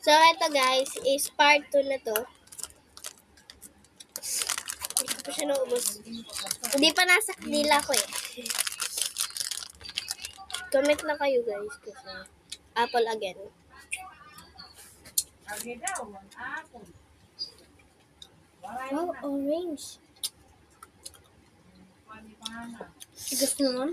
So, ito guys, is part 2 na to. Hindi ko pa siya naubos. Hindi pa nasa kanila ko eh. Comment na kayo guys kasi apple again. Oh, orange. Gusto mo?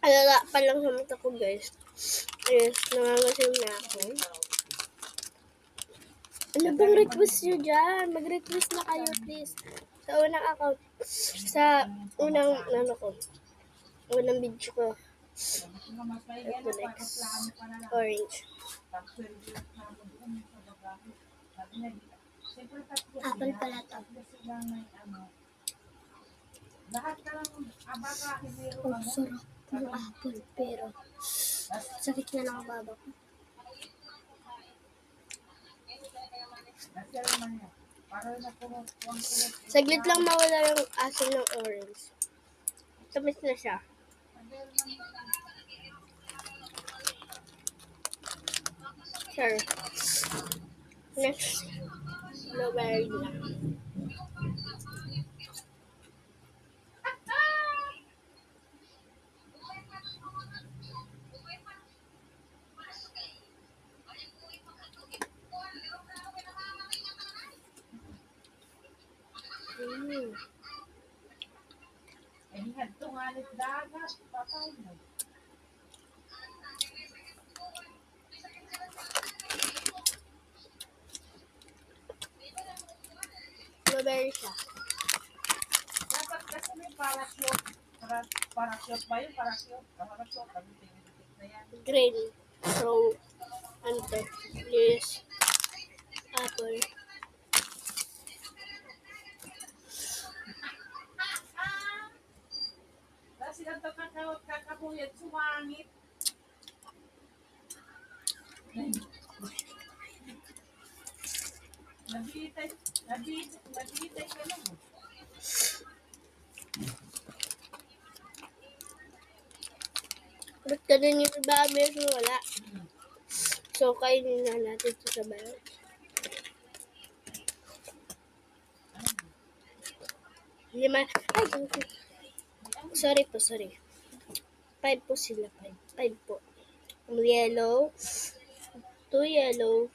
Alala pa lang sa mata ko guys. Yes, nangangasim na ako. Ano bang request nyo dyan? Mag-request na kayo please. Sa unang account. Sa unang, unang video ko. Ito next. Orange. Apple pala to. Oh, sarap ng apple. Pero, sakit na ng baba ko. Saglit lang mawala yung asin ng orange. Tamis na siya. Sure. Next. Blueberry na. Blueberry siya. Dapat kasi may parachute. Parachute ba yun? Parachute na yan. Green. So, ano to? Yes. Apple. Dahil sila ito kakabuyat, sumangit. Nabitay ka lang. Ba't ganun yung iba? Meron wala. So, kainin na natin ito sa bayo. Lima. Ay, sorry po, sorry. 5 po sila. 5 po. Yellow. 2 yellow.